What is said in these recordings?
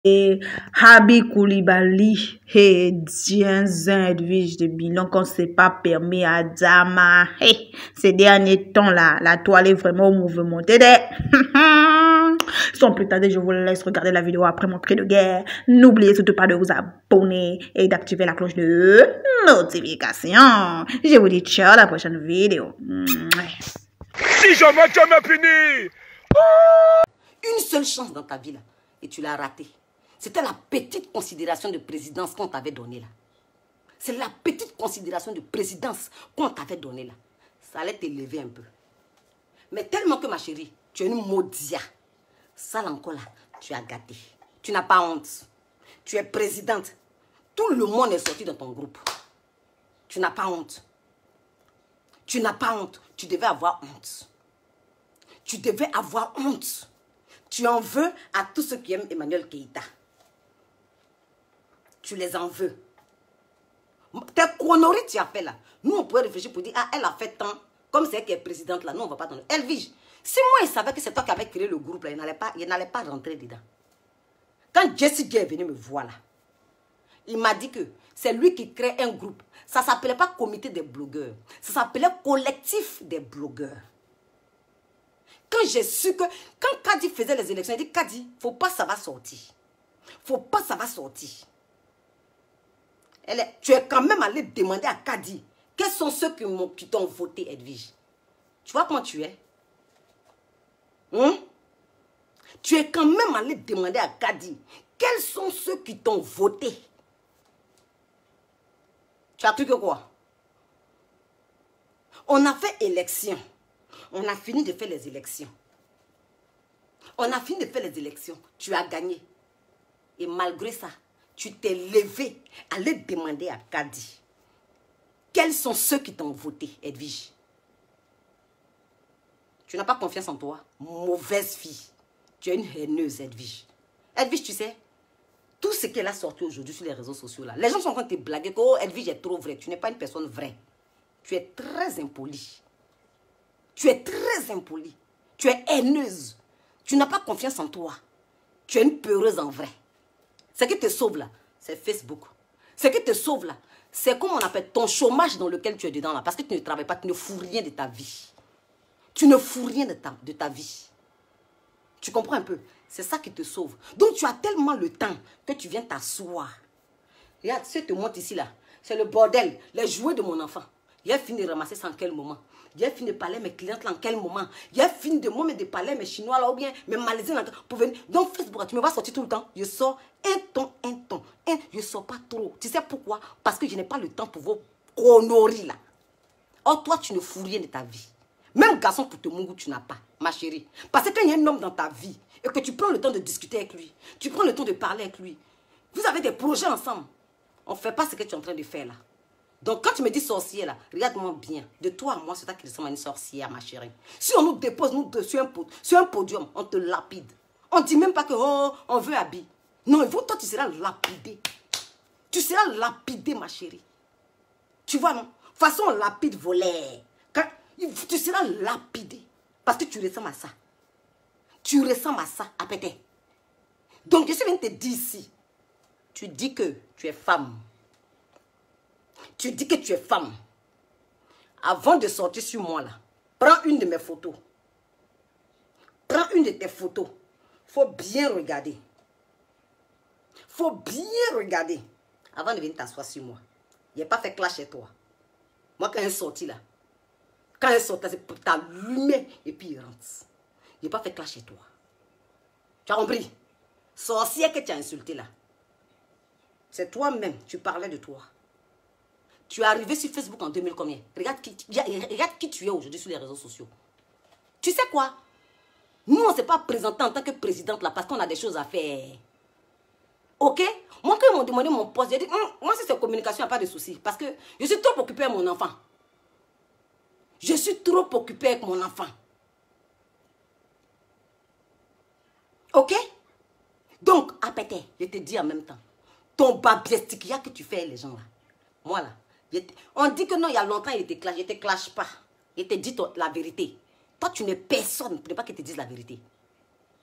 Habi Koulibaly, Edwige de bilan qu'on ne s'est pas permis à Dama. Ces derniers temps-là, la toile est vraiment au mouvement. Sans plus tarder, je vous laisse regarder la vidéo après mon cri de guerre. N'oubliez surtout pas de vous abonner et d'activer la cloche de notification. Je vous dis ciao à la prochaine vidéo. Si jamais tu m'as puni. Une seule chance dans ta vie là, et tu l'as ratée. C'était la petite considération de présidence qu'on t'avait donnée là. C'est la petite considération de présidence qu'on t'avait donnée là. Ça allait t'élever un peu. Mais tellement que ma chérie, tu es une maudia. Ça là encore là, tu as gâté. Tu n'as pas honte. Tu es présidente. Tout le monde est sorti dans ton groupe. Tu n'as pas honte. Tu n'as pas honte. Tu devais avoir honte. Tu devais avoir honte. Tu en veux à tous ceux qui aiment Emmanuel Keïta. Tu les en veux. Tes conneries tu as fait là. Nous, on pourrait réfléchir pour dire, ah, elle a fait tant. Comme c'est elle qui est présidente là, nous, on ne va pas donner. Elle vige. Si moi, il savait que c'est toi qui avais créé le groupe là, il n'allait pas rentrer dedans. Quand Jessie J est venu me voir là, il m'a dit que c'est lui qui crée un groupe. Ça ne s'appelait pas comité des blogueurs. Ça s'appelait collectif des blogueurs. Quand j'ai su que, quand Kadi faisait les élections, il dit, Kadi, faut pas ça va sortir. Faut pas ça va sortir. Tu es quand même allé demander à Kadi, quels sont ceux qui t'ont voté, Edwige? Tu vois comment tu es? Tu es quand même allé demander à Kadi, quels sont ceux qui t'ont voté? Tu as cru que quoi? On a fait élection. On a fini de faire les élections. On a fini de faire les élections. Tu as gagné. Et malgré ça, tu t'es levé, aller demander à Kadi. Quels sont ceux qui t'ont voté, Edwige? Tu n'as pas confiance en toi? Mauvaise fille. Tu es une haineuse, Edwige. Edwige, tu sais, tout ce qu'elle a sorti aujourd'hui sur les réseaux sociaux, là, les gens sont en train de te blaguer que oh, Edwige est trop vraie. Tu n'es pas une personne vraie. Tu es très impolie. Tu es très impolie. Tu es haineuse. Tu n'as pas confiance en toi. Tu es une peureuse en vrai. Ce qui te sauve là, c'est Facebook. Ce qui te sauve là, c'est comme on appelle ton chômage dans lequel tu es dedans là. Parce que tu ne travailles pas, tu ne fous rien de ta vie. Tu ne fous rien de ta vie. Tu comprends un peu? C'est ça qui te sauve. Donc tu as tellement le temps que tu viens t'asseoir. Regarde, si je te montre ici là, c'est le bordel, les jouets de mon enfant. Il a fini de ramasser ça en quel moment? Il a fini de parler à mes clientes là en quel moment? Il a fini de moi de parler à mes chinois là ou bien mes malaisiens là pour venir. Donc Facebook, tu me vas sortir tout le temps. Je sors un ton. Je ne sors pas trop. Tu sais pourquoi? Parce que je n'ai pas le temps pour vos conneries là. Or toi, tu ne fous rien de ta vie. Même garçon pour te mourir, tu n'as pas, ma chérie. Parce que quand il y a un homme dans ta vie et que tu prends le temps de discuter avec lui, tu prends le temps de parler avec lui, vous avez des projets ensemble. On ne fait pas ce que tu es en train de faire là. Donc quand tu me dis sorcière là, regarde-moi bien. De toi à moi, c'est toi qui ressemble à une sorcière, ma chérie. Si on nous dépose nous deux sur un podium, on te lapide. On ne dit même pas que oh, on veut habiller. Non, toi tu seras lapidé. Tu seras lapidé, ma chérie. Tu vois non? Façon lapide volaire. Tu seras lapidé. Parce que tu ressembles à ça. Tu ressembles à ça, à péter. Donc je suis venue te dire ici. Tu dis que tu es femme. Tu dis que tu es femme. Avant de sortir sur moi là, prends une de mes photos. Prends une de tes photos. Faut bien regarder. Faut bien regarder. Avant de venir t'asseoir sur moi. Il n'a pas fait clash chez toi. Moi quand elle est sortie là, quand elle sort, c'est pour t'allumer et puis il rentre. Il n'a pas fait clash chez toi. Tu as compris? Sorcière que tu as insulté là. C'est toi-même, tu parlais de toi. Tu es arrivé sur Facebook en 2000 combien? Regarde qui tu es aujourd'hui sur les réseaux sociaux. Tu sais quoi? Nous, on ne s'est pas présenté en tant que présidente là parce qu'on a des choses à faire. Ok? Moi, quand ils m'ont demandé mon poste, j'ai dit, moi, si c'est communication, il n'y a pas de souci. Parce que je suis trop occupée avec mon enfant. Je suis trop occupée avec mon enfant. Ok? Donc, appétez, je te dis en même temps, ton babiestique que tu fais les gens là. Moi là, on dit que non, il y a longtemps, il était clash. Je ne te clash pas. Je te dis la vérité. Toi, tu n'es personne. Ne pas que te dise la vérité.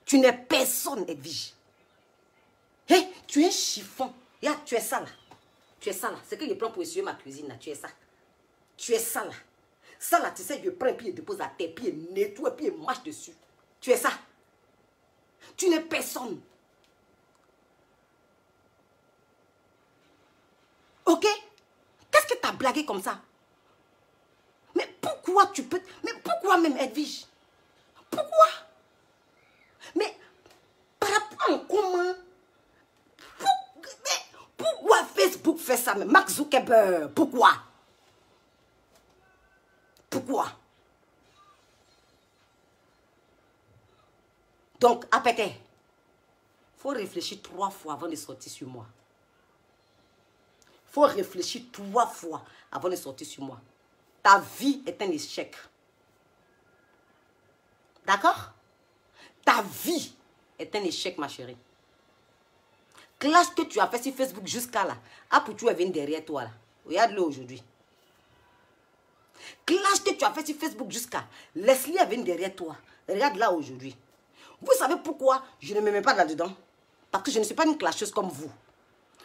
Tu n'es personne, Edwige. Hé, Tu es un chiffon. Regarde, tu es ça là. Tu es ça là. C'est que je prends pour essuyer ma cuisine là. Tu es ça. Tu es ça là. Ça là, tu sais, je prends, puis je dépose à terre, puis je nettoie, puis je marche dessus. Tu es ça. Tu n'es personne. Ok? Qu'est-ce que tu as blagué comme ça? Mais pourquoi tu peux... Mais pourquoi même, Edwige? Pourquoi? Mais par rapport à comment... Pourquoi Facebook fait ça? Mark Zuckerberg, pourquoi? Pourquoi? Donc, appétez. Il faut réfléchir 3 fois avant de sortir sur moi. Il faut réfléchir 3 fois avant de sortir sur moi. Ta vie est un échec. D'accord? Ta vie est un échec, ma chérie. Clash que tu as fait sur Facebook jusqu'à là. Ah, pour tu es venu derrière toi là. Regarde-le aujourd'hui. Clash que tu as fait sur Facebook jusqu'à. Leslie est venue derrière toi. Regarde là aujourd'hui. Vous savez pourquoi je ne me mets pas là-dedans? Parce que je ne suis pas une clasheuse comme vous.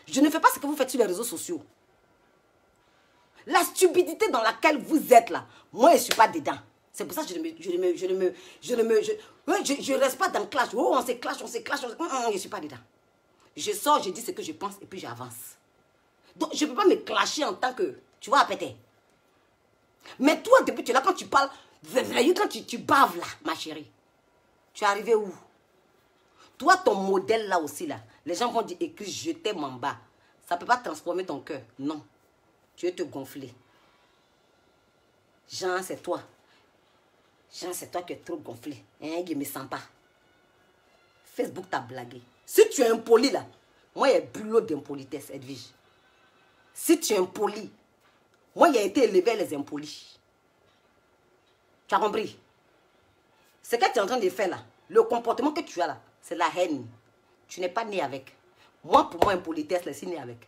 Je ne fais pas ce que vous faites sur les réseaux sociaux. La stupidité dans laquelle vous êtes là, moi je ne suis pas dedans. C'est pour ça que je ne reste pas dans le clash. Oh, on se clash, on se clash. Je ne suis pas dedans. Je sors, je dis ce que je pense et puis j'avance. Donc je ne peux pas me clasher en tant que, tu vois, péter. Mais toi, depuis tu es là, quand tu parles, quand tu baves là, ma chérie, tu es arrivé où? Toi, ton modèle là aussi là, les gens vont dire écrit je t'aime en bas. Ça ne peut pas transformer ton cœur. Non. Tu veux te gonfler. Jean, c'est toi. Jean, c'est toi qui es trop gonflé. Hein, je ne me sens pas. Facebook t'a blagué. Si tu es impoli là, moi il y a bulot d'impolitesse, Edwige. Si tu es impoli, moi il a été élevé les impolis. Tu as compris? Ce que tu es en train de faire là, le comportement que tu as là, c'est la haine. Tu n'es pas né avec. Moi, pour moi, impolitesse, je suis né avec.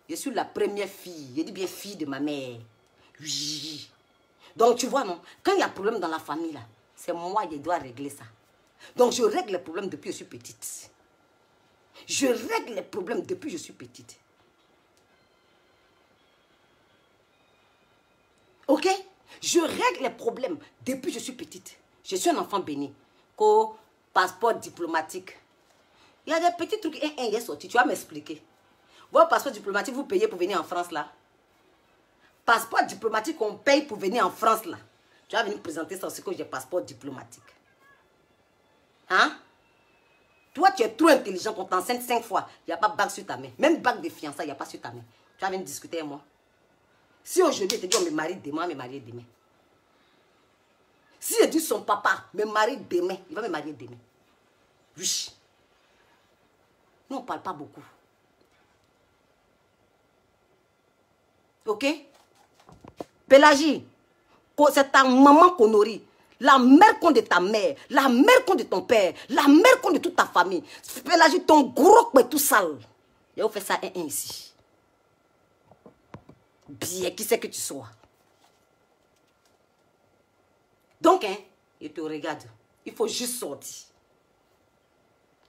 Je suis la première fille, je dis bien fille de ma mère. Oui. Donc tu vois, non, quand il y a problème dans la famille là, c'est moi qui dois régler ça. Donc je règle les problèmes depuis que je suis petite. Je règle les problèmes depuis que je suis petite. Ok? Je règle les problèmes depuis que je suis petite. Je suis un enfant béni. Passeport diplomatique. Il y a des petits trucs. Il est sorti. Tu vas m'expliquer. Votre passeport diplomatique, vous payez pour venir en France là. Passeport diplomatique, on paye pour venir en France là. Tu vas venir présenter ça aussi que j'ai passeport diplomatique. Hein? Toi, tu es trop intelligent, on t'enseigne 5 fois. Il n'y a pas de bague sur ta main. Même bague de fiançailles, il n'y a pas sur ta main. Tu vas venir discuter avec moi. Si aujourd'hui, je te dis, on me marie demain, on me marie demain. Si je dis son papa me marie demain, il va me marier demain. Oui. Nous, on ne parle pas beaucoup. Ok? Pélagie, c'est ta maman Konori. La mère con de ta mère, la mère con de ton père, la mère con de toute ta famille. Pélagie, ton gros est tout sale. Et on fait ça ici. Bien, qui c'est que tu sois. Donc, hein, je te regarde. Il faut juste sortir.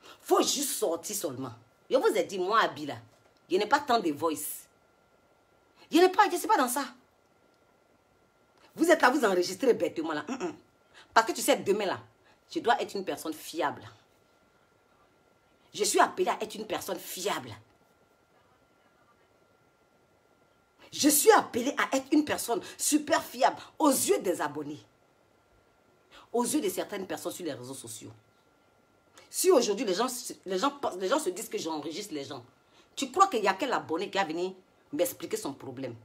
Il faut juste sortir seulement. Je vous ai dit, moi, Abila, je n'ai pas tant de voice. Je ne suis pas dans ça. Vous êtes là, vous enregistrez bêtement là. Parce que tu sais, demain là, je dois être une personne fiable. Je suis appelée à être une personne fiable. Je suis appelée à être une personne super fiable aux yeux des abonnés. Aux yeux de certaines personnes sur les réseaux sociaux. Si aujourd'hui les gens se disent que j'enregistre les gens, tu crois qu'il n'y a qu'un abonné qui va venir m'expliquer son problème?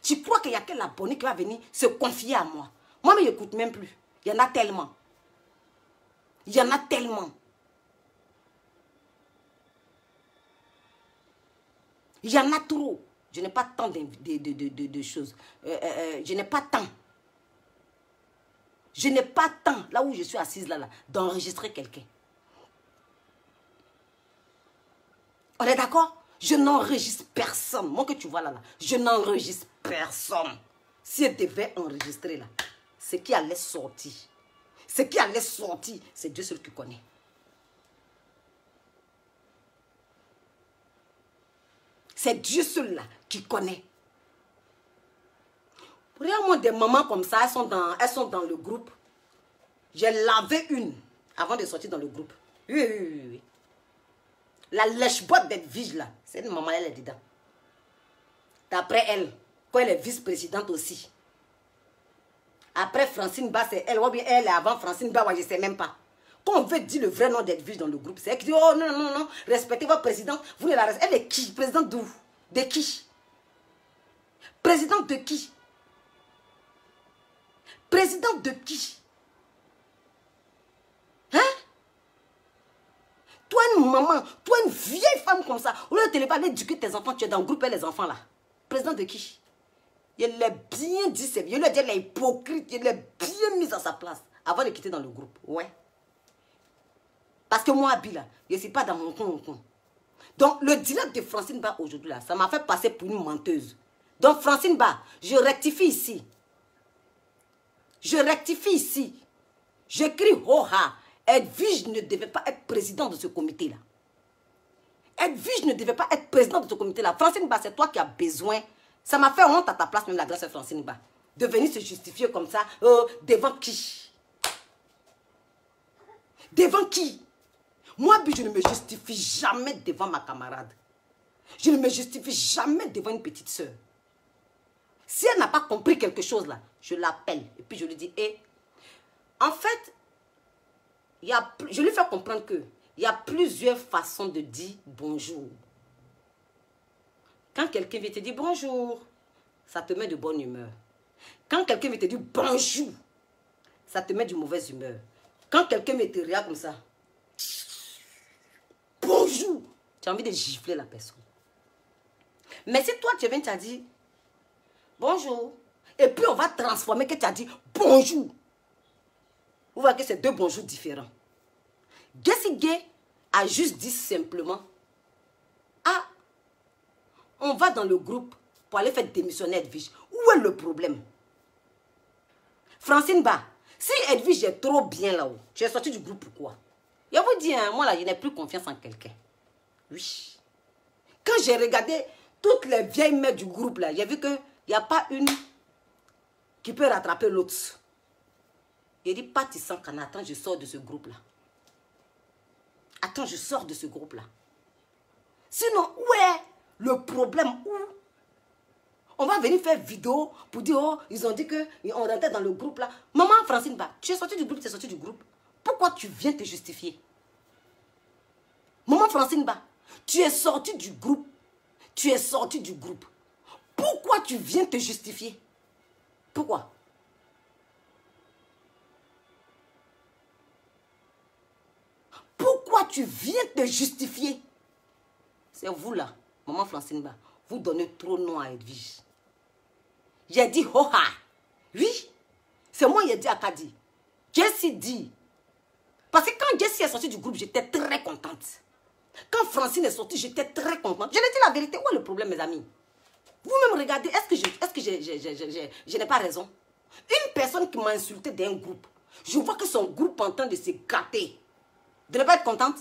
Tu crois qu'il n'y a qu'un abonné qui va venir se confier à moi? Moi, mais je n'écoute même plus. Il y en a tellement. Il y en a tellement. Il y en a trop. Je n'ai pas tant de choses. Je n'ai pas tant. Je n'ai pas tant, là où je suis assise là, d'enregistrer quelqu'un. On est d'accord? Je n'enregistre personne. Moi que tu vois là, je n'enregistre personne. Si je devais enregistrer là, ce qui allait sortir, c'est Dieu seul qui connaît. C'est Dieu seul là qui connaît. Regarde-moi des mamans comme ça, elles sont dans le groupe. J'ai lavé une avant de sortir dans le groupe. Oui. La lèche-botte d'Edwige là, c'est une maman, elle est dedans. D'après elle, quand elle est vice-présidente aussi. Après Francine Ba, c'est elle, ou bien elle est avant Francine Ba, je ne sais même pas. Quand on veut dire le vrai nom d'Edwige dans le groupe, c'est elle qui dit, oh non, respectez votre présidente, vous ne la respectez. Elle est qui? Présidente d'où? De qui? Présidente de qui? Présidente de qui? Hein? Toi, une maman, toi, une vieille femme comme ça, au lieu de te lever, aller éduquer tes enfants, tu es dans le groupe et les enfants là. Présidente de qui? Il l'a bien dit, c'est bien. Il a dit, elle est hypocrite, il l'a bien mise à sa place avant de quitter dans le groupe. Ouais. Parce que moi, Abila, je ne suis pas dans mon coin. Donc, le dilemme de Francine Ba aujourd'hui, là, ça m'a fait passer pour une menteuse. Donc, Francine Ba, je rectifie ici. J'écris Hoha. Edwige ne devait pas être président de ce comité-là. Edwige ne devait pas être président de ce comité-là. Francine Ba, c'est toi qui as besoin. Ça m'a fait honte à ta place, même la grâce de Francine Ba. De venir se justifier comme ça, devant qui? Devant qui? Moi, je ne me justifie jamais devant ma camarade. Je ne me justifie jamais devant une petite soeur. Si elle n'a pas compris quelque chose là, je l'appelle et puis je lui dis, en fait, je lui fais comprendre que il y a plusieurs façons de dire bonjour. Quand quelqu'un vient te dire bonjour, ça te met de bonne humeur. Quand quelqu'un vient te dire bonjour, ça te met de mauvaise humeur. Quand quelqu'un vient te regarder comme ça, bonjour, tu as envie de gifler la personne. Mais si toi tu viens, tu as dit bonjour, et puis on va transformer que tu as dit bonjour. Vous voyez que c'est deux bonjours différents. Jessie Gay a juste dit simplement, ah, on va dans le groupe pour aller faire démissionner Edwige. Où est le problème? Francine Ba, si Edwige est trop bien là-haut, tu es sorti du groupe pourquoi? Je vous dis, moi là, je n'ai plus confiance en quelqu'un. Oui. Quand j'ai regardé toutes les vieilles mères du groupe là, j'ai vu qu'il n'y a pas une qui peut rattraper l'autre. J'ai dit, pas tu sens qu'en attends, je sors de ce groupe là. Attends, je sors de ce groupe là. Sinon, où est le problème? Où? On va venir faire vidéo pour dire, oh, ils ont dit qu'on rentrait dans le groupe là. Maman Francine Ba, tu es sortie du groupe, tu es sortie du groupe. Pourquoi tu viens te justifier? Maman Francine Ba, tu es sortie du groupe. Tu es sortie du groupe. Pourquoi tu viens te justifier? Pourquoi? Pourquoi tu viens te justifier? C'est vous là, maman Francine Ba. Vous donnez trop de nom à Edwige. J'ai dit Hoha. Oui, c'est moi qui ai dit à Kadi. Jessie dit. Parce que quand Jessie est sortie du groupe, j'étais très contente. Quand Francine est sortie, j'étais très contente. Je lui ai dit la vérité. Où est le problème, mes amis? Vous-même regardez, est-ce que je n'ai pas raison? Une personne qui m'a insulté d'un groupe, je vois que son groupe est en train de se gâter. De ne pas être contente?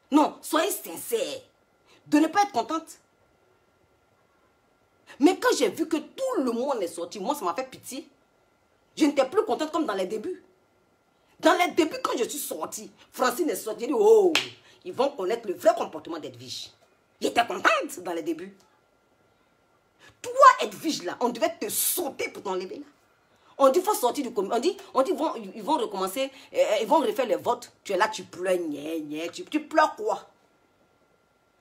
Non, soyez sincères. De ne pas être contente. Mais quand j'ai vu que tout le monde est sorti, moi, ça m'a fait pitié. Je n'étais plus contente comme dans les débuts. Dans les débuts, quand je suis sortie, Francine est sortie, j'ai dit, oh, ils vont connaître le vrai comportement d'Edwige. J'étais contente dans les débuts. Toi, Edwige, là, on devait te sauter pour t'enlever, là. On dit, il faut sortir du comité. On dit ils vont recommencer, ils vont refaire les votes. Tu es là, tu pleures, tu pleures quoi?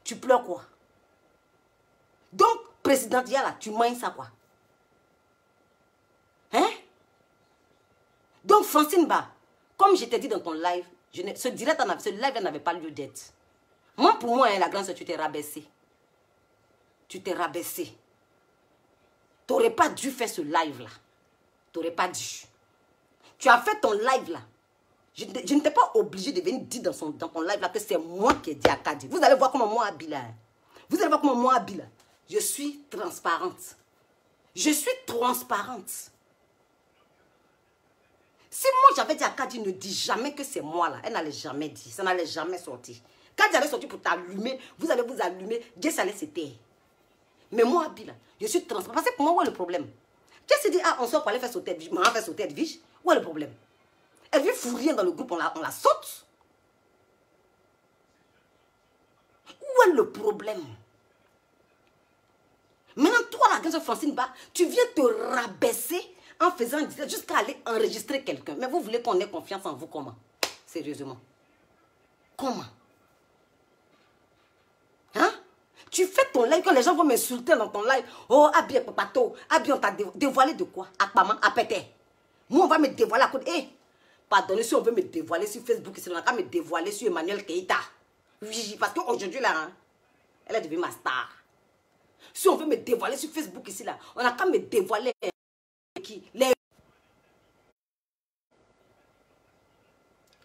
Tu pleures quoi? Donc, présidente là, tu manges ça quoi? Hein? Donc, Francine Ba, comme je t'ai dit dans ton live, ce live n'avait pas lieu d'être. Moi, pour moi, la grande soeur, tu t'es rabaissée. Tu t'es rabaissée. Tu n'aurais pas dû faire ce live-là. Tu n'aurais pas dû. Tu as fait ton live-là. Je ne t'ai pas obligé de venir dire dans ton live-là que c'est moi qui ai dit à Kadi. Vous allez voir comment moi, Abila. Vous allez voir comment moi, Abila. Je suis transparente. Je suis transparente. Si moi, j'avais dit à Kadi, ne dis jamais que c'est moi là. Elle n'allait jamais dire. Ça n'allait jamais sortir. Quand j'allais sortir pour t'allumer, vous allez vous allumer, Jess allait se taire. Mais moi, Abi, là, je suis transparent. Parce que pour moi, où est le problème? Jess se dit, ah, on sort pour aller faire sauter Edwige. Maman fait sauter Edwige. Où est le problème? Elle veut fout rien dans le groupe, on la saute. Où est le problème? Maintenant, toi, la grande Francine Ba, tu viens te rabaisser en faisant jusqu'à aller enregistrer quelqu'un. Mais vous voulez qu'on ait confiance en vous comment? Sérieusement. Comment? Hein? Tu fais ton live quand les gens vont m'insulter dans ton live. Oh, Abi, papato. Abi, on t'a dévoilé de quoi? À maman, à péter. Moi, on va me dévoiler à côté. Eh, pardonnez, si on veut me dévoiler sur Facebook, c'est on a qu'à me dévoiler sur Emmanuel Keïta. Oui, parce qu'aujourd'hui, là, hein, elle est devenue ma star. Si on veut me dévoiler sur Facebook ici, là, on a qu'à me dévoiler qui?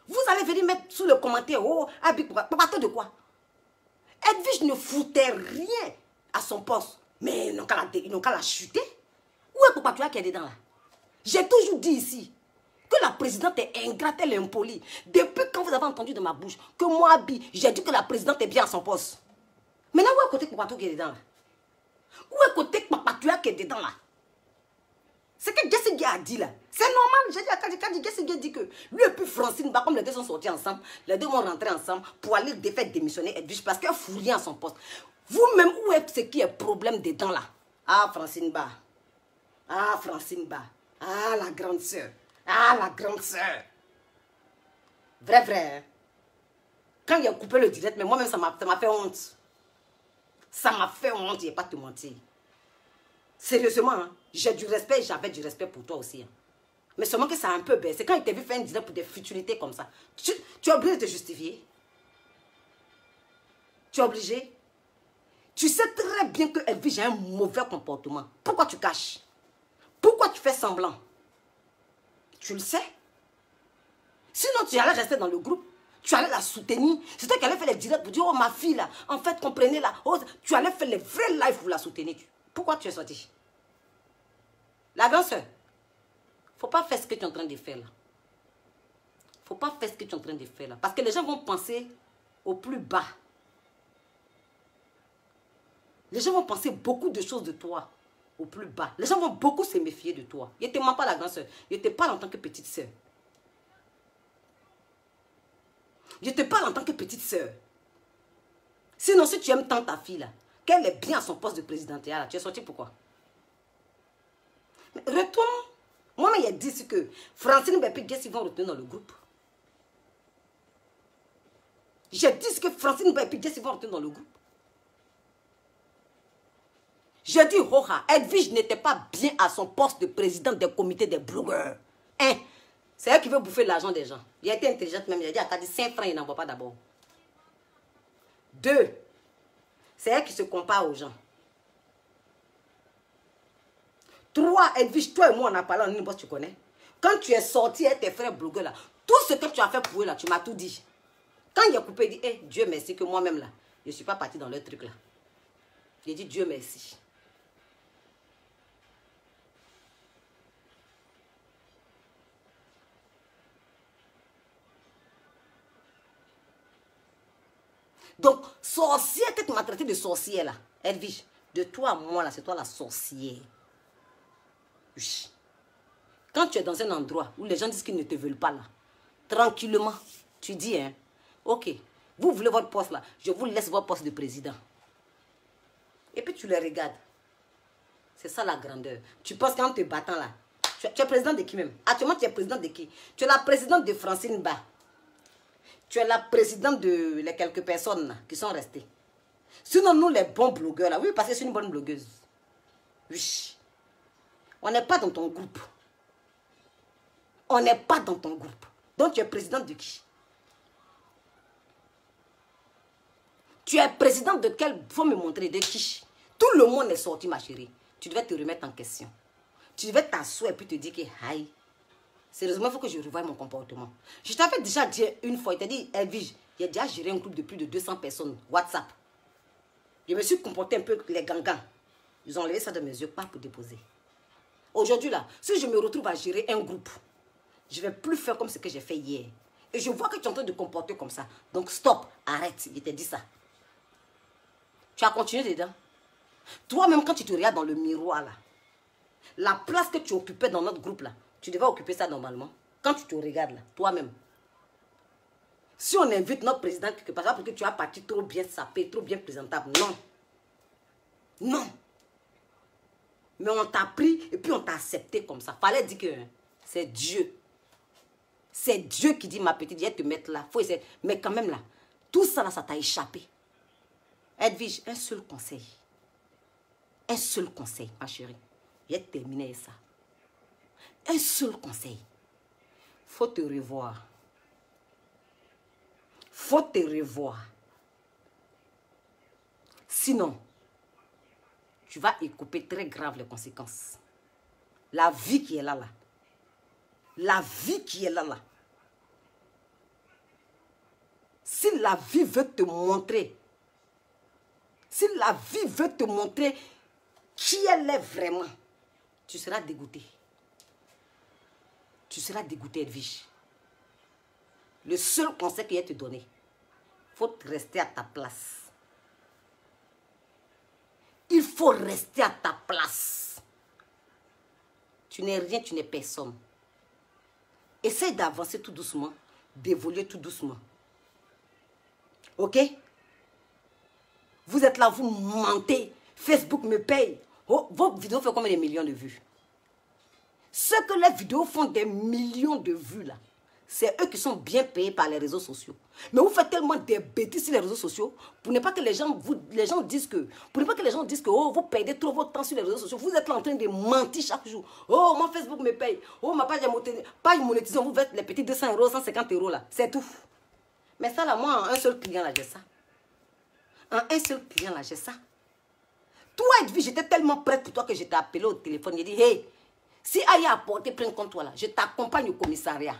Vous allez venir mettre sous le commentaire, oh, Abi, papato de quoi? Edwige ne foutait rien à son poste. Mais ils n'ont qu'à la chuter. Où est Papatua qui est dedans là? J'ai toujours dit ici que la présidente est ingrate, elle est impolie. Depuis quand vous avez entendu de ma bouche que moi, Abi, j'ai dit que la présidente est bien à son poste. Maintenant, où est côté Papatua qui est dedans là? Où est côté Papatua qui est dedans là? C'est que Jessie a dit là. C'est normal. J'ai dit à Kadi, Jessie dit que lui et puis Francine, comme les deux sont sortis ensemble, les deux vont rentrer ensemble pour aller faire démissionner Edwige parce qu'elle fout rien à son poste. Vous-même, où est ce qui est problème dedans là? Ah, Francine Ba. Ah, Francine Ba. Ah, la grande sœur. Ah, la grande sœur. Vrai, vrai. Hein? Quand il a coupé le direct, mais moi-même, ça m'a fait honte. Ça m'a fait honte, je ne vais pas te mentir. Sérieusement, hein, j'ai du respect et j'avais du respect pour toi aussi. Hein. Mais seulement que ça a un peu baissé. Quand il t'a vu faire un direct pour des futilités comme ça, tu es obligé de te justifier. Tu es obligé. Tu sais très bien que Edwige a un mauvais comportement. Pourquoi tu caches? Pourquoi tu fais semblant? Tu le sais. Sinon, tu allais rester dans le groupe. Tu allais la soutenir. C'est toi qui allais faire les directs pour dire, oh ma fille là, en fait, comprenez là. Oh, tu allais faire les vrais lives pour la soutenir. Pourquoi tu es sorti? La grande soeur, faut pas faire ce que tu es en train de faire là. Faut pas faire ce que tu es en train de faire là. Parce que les gens vont penser au plus bas. Les gens vont penser beaucoup de choses de toi au plus bas. Les gens vont beaucoup se méfier de toi. Je ne te mens pas la grande soeur. Je te parle en tant que petite soeur. Je te parle en tant que petite soeur. Sinon, si tu aimes tant ta fille là, qu'elle est bien à son poste de présidentielle, tu es sorti pourquoi? Mais retourne. Moi, il a dit que Francine et Jessie vont retourner dans le groupe. J'ai dit que Francine et Jessie vont retourner dans le groupe. J'ai dit, Roha, Edwige n'était pas bien à son poste de président des comités des blogueurs. Hein? C'est elle qui veut bouffer l'argent des gens. Il a été intelligente même. Il a dit à Kadi, 5 francs, il n'envoie pas d'abord. 2. C'est elle qui se compare aux gens. 3. Edwige, toi et moi, on a parlé en une bosse, tu connais. Quand tu es sorti avec tes frères blogueurs là, tout ce que tu as fait pour eux là, tu m'as tout dit. Quand il a coupé, il dit, hey, Dieu merci que moi-même là, je ne suis pas parti dans leur truc là. J'ai dit, Dieu merci. Donc, sorcière que tu m'as traité de sorcière là, Edwige, de toi à moi là, c'est toi la sorcière. Oui. Quand tu es dans un endroit où les gens disent qu'ils ne te veulent pas là, tranquillement, tu dis, hein, ok, vous voulez votre poste là, je vous laisse votre poste de président. Et puis tu les regardes. C'est ça la grandeur. Tu penses qu'en te battant là, tu es président de qui même? Actuellement, tu es président de qui? Tu es la présidente de Francine Ba. Tu es la présidente de les quelques personnes là, qui sont restées. Sinon, nous, les bons blogueurs, là, oui, parce que c'est une bonne blogueuse. Oui. On n'est pas dans ton groupe. On n'est pas dans ton groupe. Donc, tu es présidente de qui? Tu es présidente de quel? Il faut me montrer de qui? Tout le monde est sorti, ma chérie. Tu devais te remettre en question. Tu devais t'asseoir et puis te dire que, aïe, sérieusement, il faut que je revoie mon comportement. Je t'avais déjà dit une fois, il t'a dit, Edwige, j'ai déjà géré un groupe de plus de 200 personnes, WhatsApp. Je me suis comporté un peu les gangans. Ils ont enlevé ça de mes yeux, pas pour déposer. Aujourd'hui, là, si je me retrouve à gérer un groupe, je ne vais plus faire comme ce que j'ai fait hier. Et je vois que tu es en train de te comporter comme ça. Donc, stop. Arrête, je t'ai dit ça. Tu as continué dedans. Toi-même, quand tu te regardes dans le miroir, là, la place que tu occupais dans notre groupe, là, tu devais occuper ça normalement. Quand tu te regardes, là, toi-même. Si on invite notre président quelque part, parce que tu as parti trop bien sapé, trop bien présentable. Non. Non. Mais on t'a pris et puis on t'a accepté comme ça. Fallait dire que c'est Dieu. C'est Dieu qui dit, ma petite, viens te mettre là. Faut essayer. Mais quand même là, tout ça là, ça t'a échappé. Edwige, un seul conseil. Un seul conseil, ma chérie. Viens terminer ça. Un seul conseil. Faut te revoir. Faut te revoir. Sinon, tu vas écouper très grave les conséquences. La vie qui est là, là. La vie qui est là, là. Si la vie veut te montrer, si la vie veut te montrer qui elle est vraiment, tu seras dégoûté. Tu seras dégoûté, Edwige. Le seul conseil qu'il y a te donné, il faut rester à ta place. Il faut rester à ta place. Tu n'es rien, tu n'es personne. Essaye d'avancer tout doucement, d'évoluer tout doucement. Ok? Vous êtes là, vous mentez. Facebook me paye. Oh, vos vidéos font combien de millions de vues? Ceux que les vidéos font des millions de vues là, c'est eux qui sont bien payés par les réseaux sociaux. Mais vous faites tellement des bêtises sur les réseaux sociaux pour ne pas que les gens disent que, oh, vous perdez trop votre temps sur les réseaux sociaux. Vous êtes là en train de mentir chaque jour. Oh, mon Facebook me paye. Oh, ma page monétisée, vous faites les petits 200 euros, 150 euros là. C'est tout. Mais ça là, moi, en un seul client là, j'ai ça. En un seul client là, j'ai ça. Toi, Edwige, j'étais tellement prête pour toi que je t'ai appelé au téléphone. J'ai dit, hey, si Aya a apporté plein contre toi là, je t'accompagne au commissariat.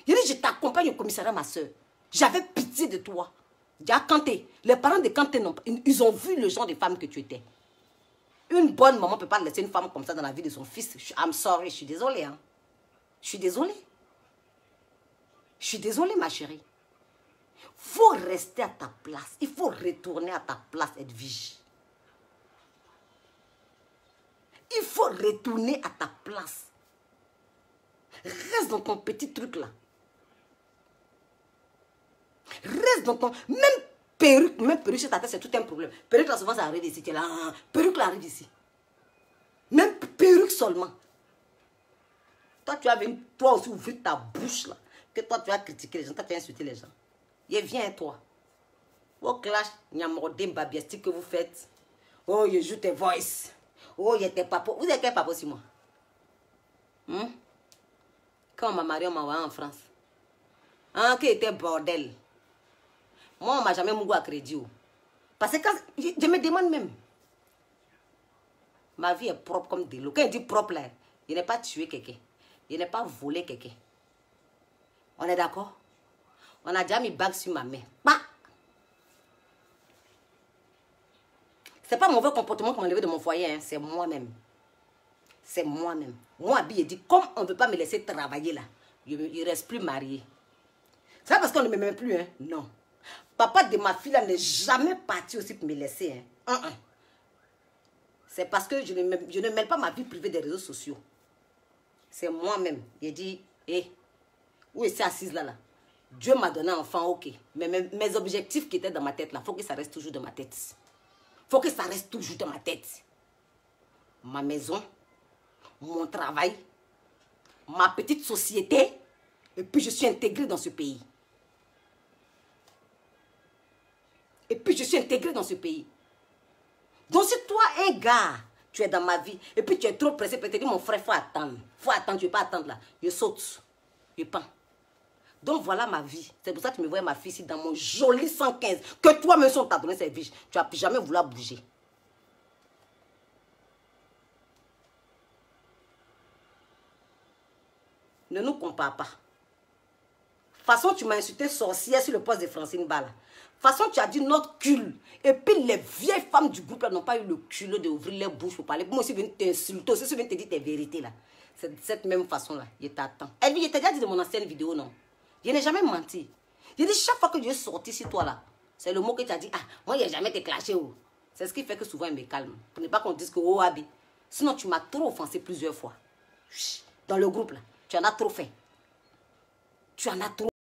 J'ai dit, je t'accompagne au commissariat, ma soeur. J'avais pitié de toi. Déjà, Kanté, les parents de Kanté, ils ont vu le genre de femme que tu étais. Une bonne maman ne peut pas laisser une femme comme ça dans la vie de son fils. I'm sorry, je suis désolée. Hein. Je suis désolée. Je suis désolée, ma chérie. Il faut rester à ta place. Il faut retourner à ta place, Edwige. Il faut retourner à ta place. Reste dans ton petit truc là. Reste dans ton... Même perruque sur ta tête, c'est tout un problème. Perruque là, souvent, ça arrive ici. Tu es là, perruque là, arrive ici. Même perruque seulement. Toi, tu as toi aussi ouvrir ta bouche là. Que toi, tu as critiqué les gens, toi, tu as insulté les gens. Et viens, toi. Vos clash, nyamordé, babiastique que vous faites. Oh, je joue tes voices. Oh, il y a tes papos. Vous avez quel papa sur moi? Quand on m'a marié, on m'a envoyé en France. Ah, qui était bordel. Moi, on m'a jamais mougou à crédit. Parce que quand je me demande même. Ma vie est propre comme de l'eau. Quand il dit propre là, il n'est pas tué quelqu'un. Il n'est pas volé quelqu'un. On est d'accord? On a déjà mis bague sur ma main. Bah! C'est pas mauvais comportement qui m'a enlevé de mon foyer, hein. C'est moi-même. C'est moi-même. Moi, Abi, il dit, comme on ne veut pas me laisser travailler là, il ne reste plus marié. C'est pas parce qu'on ne m'aime plus, hein? Non. Papa de ma fille là n'est jamais parti aussi pour me laisser, hein? C'est parce que je ne mêle pas ma vie privée des réseaux sociaux. C'est moi-même. Il dit, hé, où est-ce assise là? Dieu m'a donné un enfant, ok. Mais mes objectifs qui étaient dans ma tête là, il faut que ça reste toujours dans ma tête. Il faut que ça reste toujours dans ma tête. Ma maison, mon travail, ma petite société, et puis je suis intégrée dans ce pays. Et puis je suis intégrée dans ce pays. Donc si toi, un gars, tu es dans ma vie, et puis tu es trop pressé, peut-être mon frère, il faut attendre. Il faut attendre, tu ne peux pas attendre là. Je saute, je pends. Donc voilà ma vie. C'est pour ça que tu me vois ma fille ici dans mon joli 115. Que toi-même, si on t'a donné cette vie, tu n'as jamais voulu bouger. Ne nous compare pas. De toute façon, tu m'as insulté sorcière sur le poste de Francine Bala. De toute façon, tu as dit notre cul. Et puis les vieilles femmes du groupe n'ont pas eu le culot d'ouvrir leur bouche pour parler. Moi aussi, je viens t'insulter. Aussi, je viens te dire tes vérités là. C'est de cette même façon là. Je t'attends. Elle, je t'ai déjà dit de mon ancienne vidéo, non? Je n'ai jamais menti. J'ai dit, chaque fois que je suis sorti sur toi là, c'est le mot que tu as dit, ah, moi, il n'ai jamais été clashé. Oh. C'est ce qui fait que souvent, il me calme. Pour ne pas qu'on dise que, oh, Abi. Sinon, tu m'as trop offensé plusieurs fois. Dans le groupe là, tu en as trop fait. Tu en as trop.